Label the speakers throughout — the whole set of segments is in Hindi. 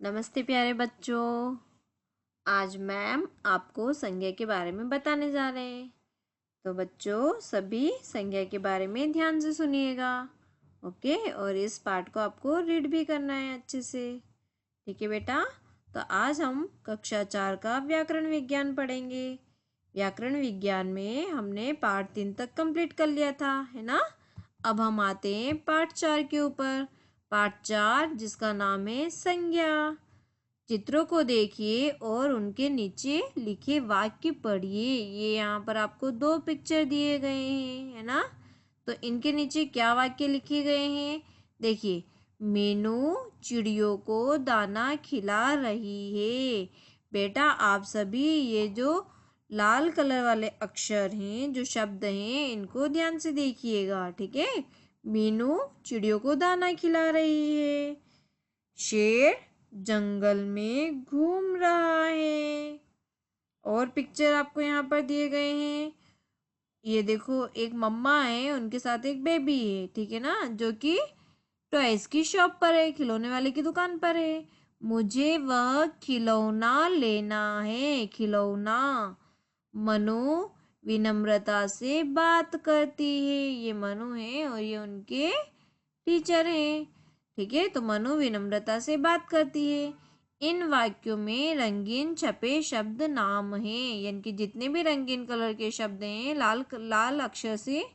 Speaker 1: नमस्ते प्यारे बच्चों। आज मैम आपको संज्ञा के बारे में बताने जा रहे हैं। तो बच्चों सभी संज्ञा के बारे में ध्यान से सुनिएगा। ओके, और इस पाठ को आपको रीड भी करना है अच्छे से। ठीक है बेटा। तो आज हम कक्षा 4 का व्याकरण विज्ञान पढ़ेंगे। व्याकरण विज्ञान में हमने पाठ 3 तक कंप्लीट कर लिया था, है ना। अब हम आते हैं पाठ 4 के ऊपर। पाठ 4 जिसका नाम है संज्ञा। चित्रों को देखिए और उनके नीचे लिखे वाक्य पढ़िए। ये यहाँ पर आपको 2 पिक्चर दिए गए हैं, है ना। तो इनके नीचे क्या वाक्य लिखे गए हैं, देखिए। मीनू चिड़ियों को दाना खिला रही है। बेटा आप सभी ये जो लाल कलर वाले अक्षर हैं, जो शब्द हैं, इनको ध्यान से देखिएगा, ठीक है। मीनू चिड़ियों को दाना खिला रही है। शेर जंगल में घूम रहा है। और पिक्चर आपको यहाँ पर दिए गए हैं। ये देखो, एक मम्मा है, उनके साथ एक बेबी है, ठीक है ना, जो कि टॉयज की शॉप पर है, खिलौने वाले की दुकान पर है। मुझे वह खिलौना लेना है, खिलौना। मनु विनम्रता से बात करती है। ये मनु है और ये उनके टीचर हैं, ठीक है। तो मनु विनम्रता से बात करती है। इन वाक्यों में रंगीन छपे शब्द नाम हैं, यानी कि जितने भी रंगीन कलर के शब्द हैं, लाल अक्षर से,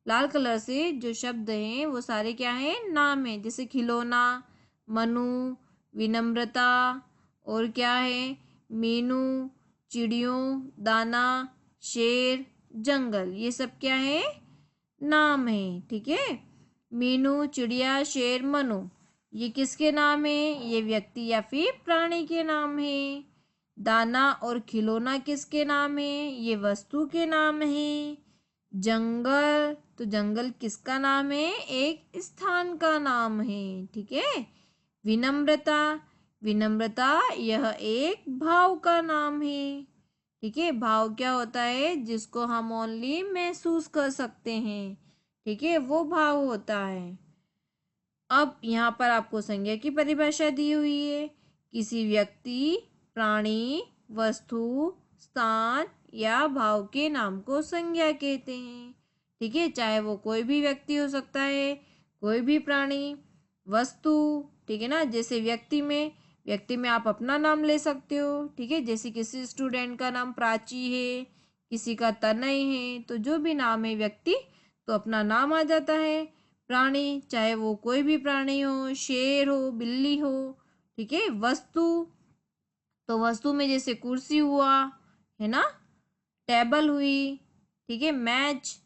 Speaker 1: लाल कलर से जो शब्द हैं वो सारे क्या हैं, नाम है। जैसे खिलौना, मनु, विनम्रता, और क्या है, मीनू, चिड़ियों, दाना, शेर, जंगल, ये सब क्या है, नाम है, ठीक है। मीनू, चिड़िया, शेर, मनु, ये किसके नाम है, ये व्यक्ति या फिर प्राणी के नाम है। दाना और खिलौना किसके नाम है, ये वस्तु के नाम है। जंगल, तो जंगल किसका नाम है, एक स्थान का नाम है, ठीक है। विनम्रता, विनम्रता यह एक भाव का नाम है, ठीक है। भाव क्या होता है, जिसको हम ओनली महसूस कर सकते हैं, ठीक है, वो भाव होता है। अब यहाँ पर आपको संज्ञा की परिभाषा दी हुई है। किसी व्यक्ति, प्राणी, वस्तु, स्थान या भाव के नाम को संज्ञा कहते हैं, ठीक है। चाहे वो कोई भी व्यक्ति हो सकता है, कोई भी प्राणी, वस्तु, ठीक है ना। जैसे व्यक्ति में आप अपना नाम ले सकते हो, ठीक है। जैसे किसी स्टूडेंट का नाम प्राची है, किसी का तनय है, तो जो भी नाम है व्यक्ति, तो अपना नाम आ जाता है। प्राणी, चाहे वो कोई भी प्राणी हो, शेर हो, बिल्ली हो, ठीक है। वस्तु, तो वस्तु में जैसे कुर्सी हुआ, है ना, टेबल हुई, ठीक है, मैच,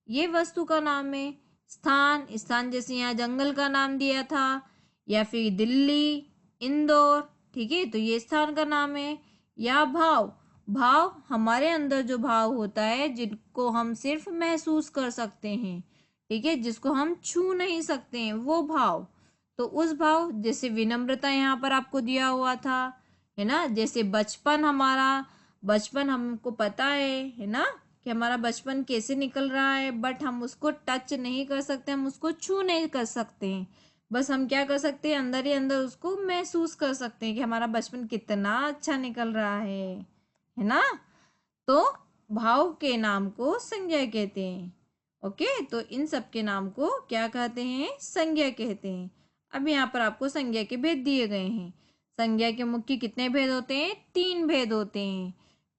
Speaker 1: ये वस्तु का नाम है। स्थान, स्थान जैसे यहाँ जंगल का नाम दिया था, या फिर दिल्ली, इंदौर, ठीक है, तो ये स्थान का नाम है। या भाव, भाव हमारे अंदर जो भाव होता है, जिनको हम सिर्फ महसूस कर सकते हैं, ठीक है, जिसको हम छू नहीं सकते हैं, वो भाव। तो उस भाव, जैसे विनम्रता यहाँ पर आपको दिया हुआ था, है ना। जैसे बचपन, हमारा बचपन हमको पता है ना, कि हमारा बचपन कैसे निकल रहा है, बट हम उसको टच नहीं कर सकते, हम उसको छू नहीं कर सकते हैं। बस हम क्या कर सकते हैं, अंदर ही अंदर उसको महसूस कर सकते हैं कि हमारा बचपन कितना अच्छा निकल रहा है ना। तो भाव के नाम को संज्ञा कहते हैं। ओके, तो इन सब के नाम को क्या कहते हैं, संज्ञा कहते हैं। अब यहाँ पर आपको संज्ञा के भेद दिए गए हैं। संज्ञा के मुख्य कितने भेद होते हैं, 3 भेद होते हैं।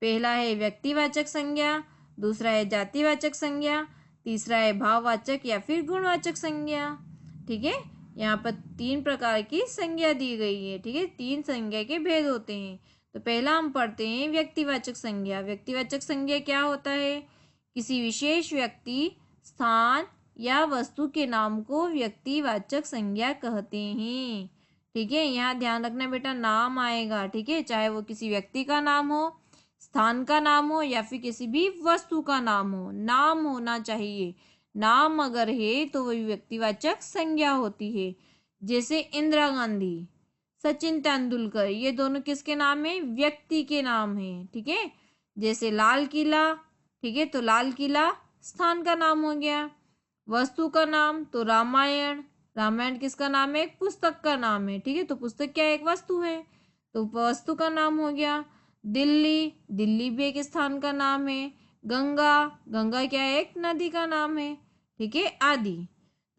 Speaker 1: पहला है व्यक्तिवाचक संज्ञा, दूसरा है जातिवाचक संज्ञा, तीसरा है भाववाचक या फिर गुणवाचक संज्ञा, ठीक है। यहाँ पर 3 प्रकार की संज्ञा दी गई है, ठीक है। 3 संज्ञा के भेद होते हैं। तो पहला हम पढ़ते हैं व्यक्तिवाचक संज्ञा। व्यक्तिवाचक संज्ञा क्या होता है, किसी विशेष व्यक्ति, स्थान या वस्तु के नाम को व्यक्तिवाचक संज्ञा कहते हैं, ठीक है। यहाँ ध्यान रखना बेटा, नाम आएगा, ठीक है, चाहे वो किसी व्यक्ति का नाम हो, स्थान का नाम हो, या फिर किसी भी वस्तु का नाम हो, नाम होना चाहिए। नाम अगर है तो वही व्यक्तिवाचक संज्ञा होती है। जैसे इंदिरा गांधी, सचिन तेंदुलकर, ये दोनों किसके नाम है, व्यक्ति के नाम है, ठीक है। जैसे लाल किला, ठीक है, तो लाल किला स्थान का नाम हो गया। वस्तु का नाम तो रामायण, रामायण किसका नाम है? एक पुस्तक का नाम है, ठीक है। तो पुस्तक क्या है? एक वस्तु है, तो वस्तु का नाम हो गया। दिल्ली, दिल्ली भी एक स्थान का नाम है। गंगा, गंगा क्या है? एक नदी का नाम है, ठीक है, आदि।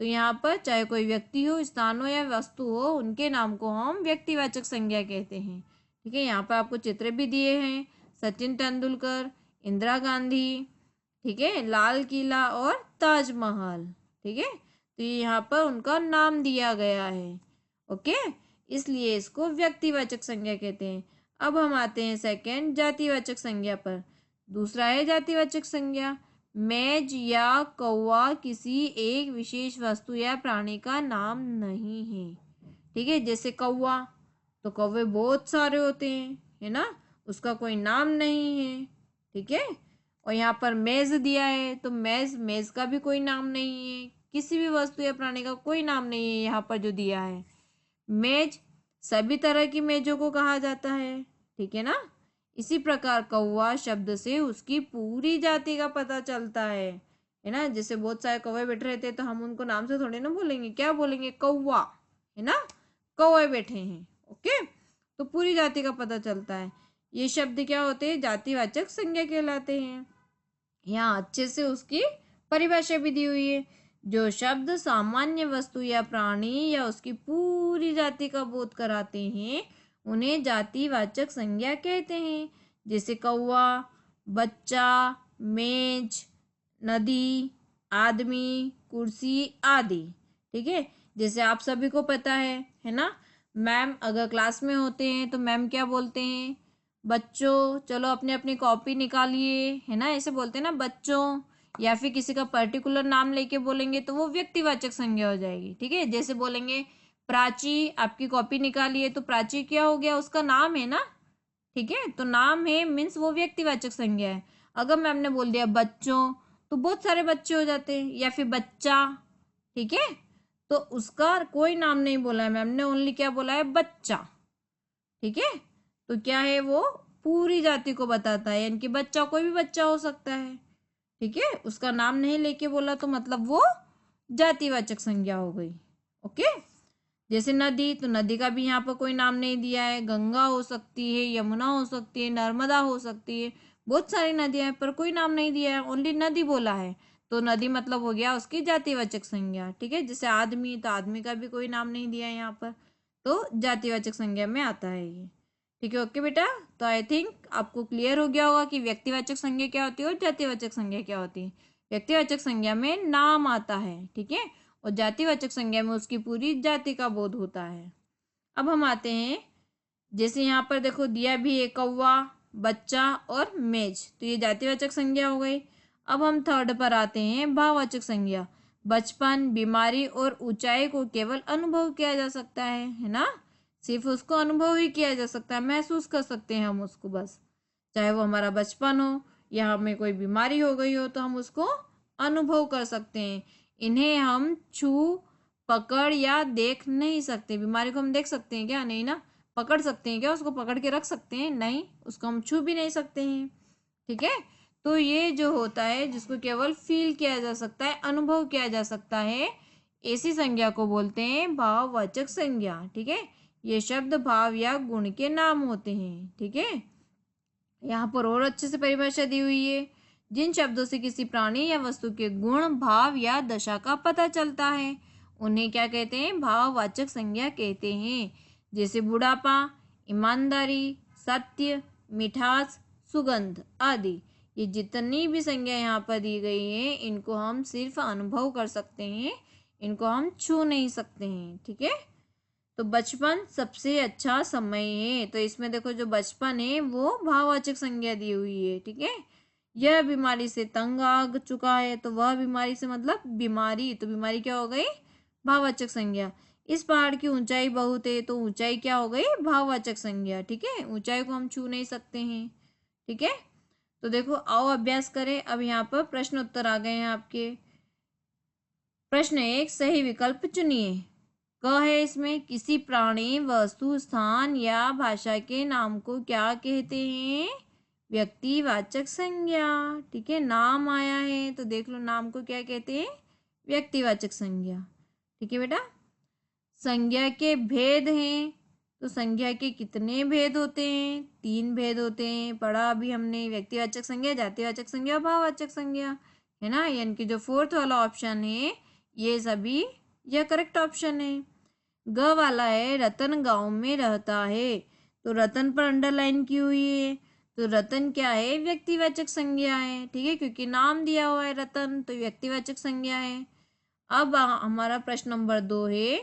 Speaker 1: तो यहाँ पर चाहे कोई व्यक्ति हो, स्थान हो या वस्तु हो, उनके नाम को हम व्यक्तिवाचक संज्ञा कहते हैं, ठीक है। यहाँ पर आपको चित्र भी दिए हैं, सचिन तेंदुलकर, इंदिरा गांधी, ठीक है, लाल किला और ताजमहल, ठीक है। तो यहाँ पर उनका नाम दिया गया है, ओके। इसलिए इसको व्यक्तिवाचक संज्ञा कहते हैं। अब हम आते हैं सेकंड जातिवाचक संज्ञा पर। दूसरा है जातिवाचक संज्ञा। मेज या कौवा किसी एक विशेष वस्तु या प्राणी का नाम नहीं है, ठीक है। जैसे कौवा, तो कौवे बहुत सारे होते हैं, है ना, उसका कोई नाम नहीं है, ठीक है। और यहाँ पर मेज दिया है, तो मेज, मेज का भी कोई नाम नहीं है, किसी भी वस्तु या प्राणी का कोई नाम नहीं है यहाँ पर जो दिया है। मेज सभी तरह की मेजों को कहा जाता है, ठीक है ना। इसी प्रकार कौवा शब्द से उसकी पूरी जाति का पता चलता है ना। जैसे बहुत सारे कौवे बैठे रहते हैं, तो हम उनको नाम से थोड़ी ना बोलेंगे, क्या बोलेंगे? कौवा, है ना, कौवे बैठे हैं, ओके। तो पूरी जाति का पता चलता है। ये शब्द क्या होते हैं? जातिवाचक संज्ञा कहलाते हैं। यहाँ अच्छे से उसकी परिभाषा भी दी हुई है। जो शब्द सामान्य वस्तु या प्राणी या उसकी पूरी जाति का बोध कराते हैं, उन्हें जातिवाचक संज्ञा कहते हैं। जैसे कौवा, बच्चा, मेज, नदी, आदमी, कुर्सी आदि, ठीक है। जैसे आप सभी को पता है ना, मैम अगर क्लास में होते हैं तो मैम क्या बोलते हैं? बच्चों चलो अपनी अपनी कॉपी निकालिए, है ना, ऐसे बोलते हैं ना बच्चों। या फिर किसी का पर्टिकुलर नाम लेके बोलेंगे तो वो व्यक्तिवाचक संज्ञा हो जाएगी, ठीक है। जैसे बोलेंगे प्राची आपकी कॉपी निकालिए, तो प्राची क्या हो गया? उसका नाम है ना, ठीक है। तो नाम है मीन्स वो व्यक्तिवाचक संज्ञा है। अगर मैम ने बोल दिया बच्चों, तो बहुत सारे बच्चे हो जाते हैं, या फिर बच्चा, ठीक है। तो उसका कोई नाम नहीं बोला है मैम ने, ओनली क्या बोला है? बच्चा, ठीक है। तो क्या है? वो पूरी जाति को बताता है, यानी कि बच्चा कोई भी बच्चा हो सकता है, ठीक है। उसका नाम नहीं लेके बोला तो मतलब वो जातिवाचक संज्ञा हो गई, ओके। जैसे नदी, तो नदी का भी यहाँ पर कोई नाम नहीं दिया है। गंगा हो सकती है, यमुना हो सकती है, नर्मदा हो सकती है, बहुत सारी नदियां हैं, पर कोई नाम नहीं दिया है, ओनली नदी बोला है। तो नदी मतलब हो गया उसकी जातिवाचक संज्ञा, ठीक है। जैसे आदमी, तो आदमी का भी कोई नाम नहीं दिया है यहाँ पर, तो जातिवाचक संज्ञा में आता है ये, ठीक है। ओके बेटा, तो आई थिंक आपको क्लियर हो गया होगा कि व्यक्तिवाचक संज्ञा क्या होती है और जातिवाचक संज्ञा क्या होती है। व्यक्तिवाचक संज्ञा में नाम आता है, ठीक है, और जातिवाचक संज्ञा में उसकी पूरी जाति का बोध होता है। अब हम आते हैं, जैसे यहाँ पर देखो दिया भी है कौवा, बच्चा और मेज, तो ये जातिवाचक संज्ञा हो गई। अब हम थर्ड पर आते हैं, भाववाचक संज्ञा। बचपन, बीमारी और ऊंचाई को केवल अनुभव किया जा सकता है ना, सिर्फ उसको अनुभव ही किया जा सकता है, महसूस कर सकते हैं हम उसको बस। चाहे वो हमारा बचपन हो या हमें कोई बीमारी हो गई हो, तो हम उसको अनुभव कर सकते हैं। इन्हें हम छू, पकड़ या देख नहीं सकते। बीमारी को हम देख सकते हैं क्या? नहीं ना। पकड़ सकते हैं क्या? उसको पकड़ के रख सकते हैं? नहीं, उसको हम छू भी नहीं सकते हैं, ठीक है। तो ये जो होता है, जिसको केवल फील किया जा सकता है, अनुभव किया जा सकता है, ऐसी संज्ञा को बोलते हैं भाववाचक संज्ञा, ठीक है। ये शब्द भाव या गुण के नाम होते हैं, ठीक है। यहाँ पर और अच्छे से परिभाषा दी हुई है। जिन शब्दों से किसी प्राणी या वस्तु के गुण, भाव या दशा का पता चलता है, उन्हें क्या कहते हैं? भाववाचक संज्ञा कहते हैं। जैसे बुढ़ापा, ईमानदारी, सत्य, मिठास, सुगंध आदि। ये जितनी भी संज्ञा यहाँ पर दी गई है, इनको हम सिर्फ अनुभव कर सकते हैं, इनको हम छू नहीं सकते हैं, ठीक है। तो बचपन सबसे अच्छा समय है, तो इसमें देखो जो बचपन है वो भाववाचक संज्ञा दी हुई है, ठीक है। यह बीमारी से तंग आ चुका है, तो वह बीमारी से मतलब बीमारी, तो बीमारी क्या हो गई? भाववाचक संज्ञा। इस पहाड़ की ऊंचाई बहुत है, तो ऊंचाई क्या हो गई? भाववाचक संज्ञा, ठीक है। ऊंचाई को हम छू नहीं सकते हैं, ठीक है। तो देखो आओ अभ्यास करें। अब यहाँ पर प्रश्न उत्तर आ गए हैं आपके। प्रश्न 1, सही विकल्प चुनिए। क है इसमें, किसी प्राणी, वस्तु, स्थान या भाषा के नाम को क्या कहते हैं? व्यक्तिवाचक संज्ञा, ठीक है। नाम आया है तो देख लो नाम को क्या कहते हैं? व्यक्तिवाचक संज्ञा, ठीक है बेटा। संज्ञा के भेद हैं, तो संज्ञा के कितने भेद होते हैं? 3 भेद होते हैं। पढ़ा अभी हमने, व्यक्तिवाचक संज्ञा, जातिवाचक संज्ञा और भाववाचक संज्ञा, है ना। यानी कि जो 4th वाला ऑप्शन है ये सभी यह करेक्ट ऑप्शन है। ग वाला है रतन गांव में रहता है, तो रतन पर अंडरलाइन की हुई है, तो रतन क्या है? व्यक्तिवाचक संज्ञा है, ठीक है, क्योंकि नाम दिया हुआ है रतन, तो व्यक्तिवाचक संज्ञा है। अब हमारा प्रश्न नंबर 2 है,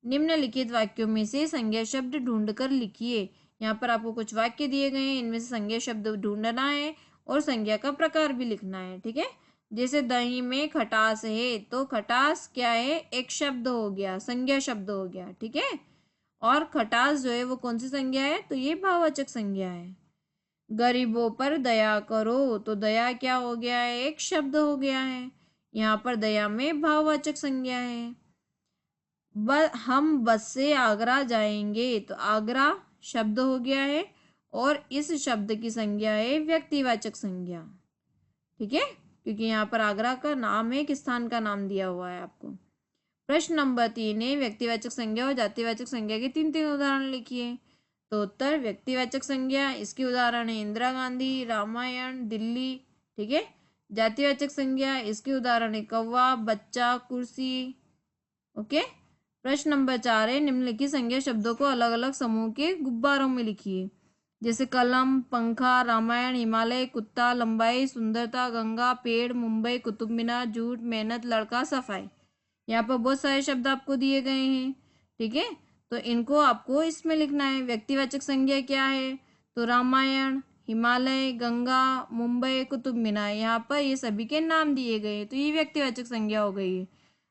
Speaker 1: निम्नलिखित वाक्यों में से संज्ञा शब्द ढूंढकर लिखिए। यहाँ पर आपको कुछ वाक्य दिए गए हैं, इनमें से संज्ञा शब्द ढूंढना है और संज्ञा का प्रकार भी लिखना है, ठीक है। जैसे दही में खटास है, तो खटास क्या है? एक शब्द हो गया, संज्ञा शब्द हो गया, ठीक है। और खटास जो है वो कौन सी संज्ञा है? तो ये भाववाचक संज्ञा है। गरीबों पर दया करो, तो दया क्या हो गया है? एक शब्द हो गया है। यहाँ पर दया में भाववाचक संज्ञा है। हम बस से आगरा जाएंगे, तो आगरा शब्द हो गया है और इस शब्द की संज्ञा है व्यक्तिवाचक संज्ञा, ठीक है, क्योंकि यहाँ पर आगरा का नाम है, एक स्थान का नाम दिया हुआ है आपको। प्रश्न नंबर 3 है, व्यक्तिवाचक संज्ञा और जातिवाचक संज्ञा के 3 उदाहरण लिखिए। तो उत्तर, व्यक्तिवाचक संज्ञा, इसके उदाहरण है इंदिरा गांधी, रामायण, दिल्ली, ठीक है। जातिवाचक संज्ञा, इसके उदाहरण है कौवा, बच्चा, कुर्सी, ओके। प्रश्न नंबर 4 है, निम्नलिखित संज्ञा शब्दों को अलग अलग समूह के गुब्बारों में लिखिए। जैसे कलम, पंखा, रामायण, हिमालय, कुत्ता, लंबाई, सुंदरता, गंगा, पेड़, मुंबई, कुतुब मीनार, झूठ, मेहनत, लड़का, सफाई। यहाँ पर बहुत सारे शब्द आपको दिए गए हैं, ठीक है, तो इनको आपको इसमें लिखना है। व्यक्तिवाचक संज्ञा क्या है? तो रामायण, हिमालय, गंगा, मुंबई, कुतुब मीनार, यहाँ पर ये सभी के नाम दिए गए हैं, तो ये व्यक्तिवाचक संज्ञा हो गई है।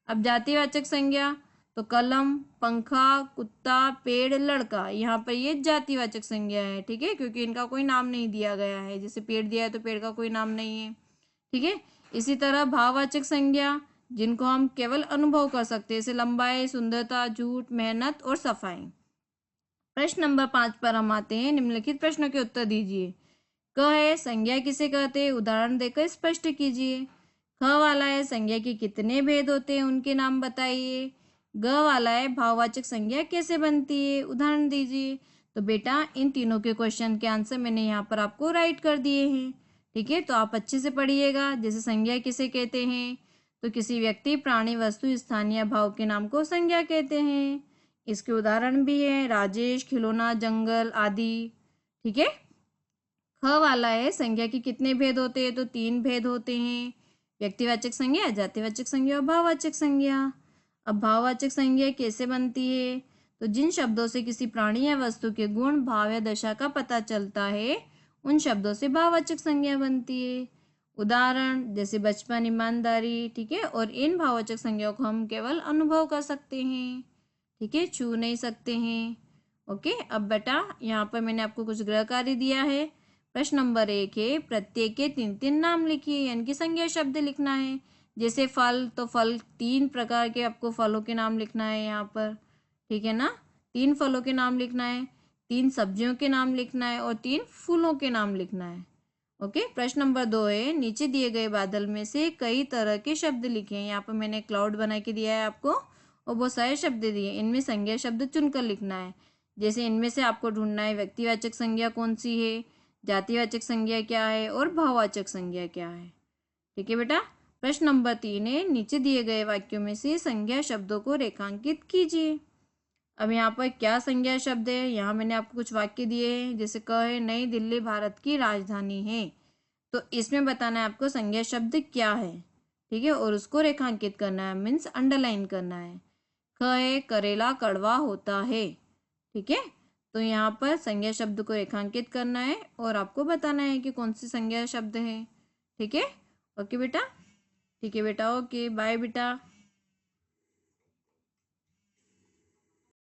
Speaker 1: अब जातिवाचक संज्ञा, तो कलम, पंखा, कुत्ता, पेड़, लड़का, यहाँ पर ये जातिवाचक संज्ञा है, ठीक है, क्योंकि इनका कोई नाम नहीं दिया गया है। जैसे पेड़ दिया है तो पेड़ का कोई नाम नहीं है, ठीक है। इसी तरह भाववाचक संज्ञा, जिनको हम केवल अनुभव कर सकते हैं, जैसे लंबाई, सुंदरता, झूठ, मेहनत और सफाई। प्रश्न नंबर 5 पर हम आते हैं, निम्नलिखित प्रश्नों के उत्तर दीजिए। क है, संज्ञा किसे कहते हैं? उदाहरण देकर स्पष्ट कीजिए। ख वाला है, संज्ञा के कितने भेद होते हैं? उनके नाम बताइए। ग वाला है, भाववाचक संज्ञा कैसे बनती है? उदाहरण दीजिए। तो बेटा इन तीनों के क्वेश्चन के आंसर मैंने यहाँ पर आपको राइट कर दिए हैं, ठीक है, तो आप अच्छे से पढ़िएगा। जैसे संज्ञा किसे कहते हैं? तो किसी व्यक्ति, प्राणी, वस्तु, स्थान या भाव के नाम को संज्ञा कहते हैं। इसके उदाहरण भी हैं राजेश, खिलौना, जंगल आदि, ठीक है। ख वाला है, संज्ञा के कितने भेद होते हैं? तो 3 भेद होते हैं, व्यक्तिवाचक संज्ञा, जातिवाचक संज्ञा और भाववाचक संज्ञा। अब भाववाचक संज्ञा कैसे बनती है? तो जिन शब्दों से किसी प्राणी या वस्तु के गुण, भाव या दशा का पता चलता है, उन शब्दों से भाववाचक संज्ञा बनती है। उदाहरण जैसे बचपन, ईमानदारी, ठीक है, और इन भाववाचक संज्ञाओं को हम केवल अनुभव कर सकते हैं, ठीक है, छू नहीं सकते हैं, ओके। अब बेटा यहाँ पर मैंने आपको कुछ गृह कार्य दिया है। प्रश्न नंबर 1 है, प्रत्येक के 3 नाम लिखिए, यानी कि संज्ञा शब्द लिखना है। जैसे फल, तो फल 3 प्रकार के आपको फलों के नाम लिखना है यहाँ पर, ठीक है ना, 3 फलों के नाम लिखना है, 3 सब्जियों के नाम लिखना है और 3 फूलों के नाम लिखना है, ओके। प्रश्न नंबर 2 है, नीचे दिए गए बादल में से कई तरह के शब्द लिखे हैं। यहाँ पर मैंने क्लाउड बना के दिया है आपको और बहुत सारे शब्द दिए, इनमें संज्ञा शब्द चुनकर लिखना है। जैसे इनमें से आपको ढूंढना है व्यक्तिवाचक संज्ञा कौन सी है, जातिवाचक संज्ञा क्या है और भाववाचक संज्ञा क्या है, ठीक है बेटा। प्रश्न नंबर 3 है, नीचे दिए गए वाक्यों में से संज्ञा शब्दों को रेखांकित कीजिए। अब यहाँ पर क्या संज्ञा शब्द है? यहाँ मैंने आपको कुछ वाक्य दिए हैं, जैसे क है, नई दिल्ली भारत की राजधानी है, तो इसमें बताना है आपको संज्ञा शब्द क्या है, ठीक है, और उसको रेखांकित करना है, मीन्स अंडरलाइन करना है। ख है, करेला कड़वा होता है, ठीक है, तो यहाँ पर संज्ञा शब्द को रेखांकित करना है और आपको बताना है कि कौन सी संज्ञा शब्द है, ठीक है, ओके बेटा, ठीक है बेटा, ओके, बाय बेटा।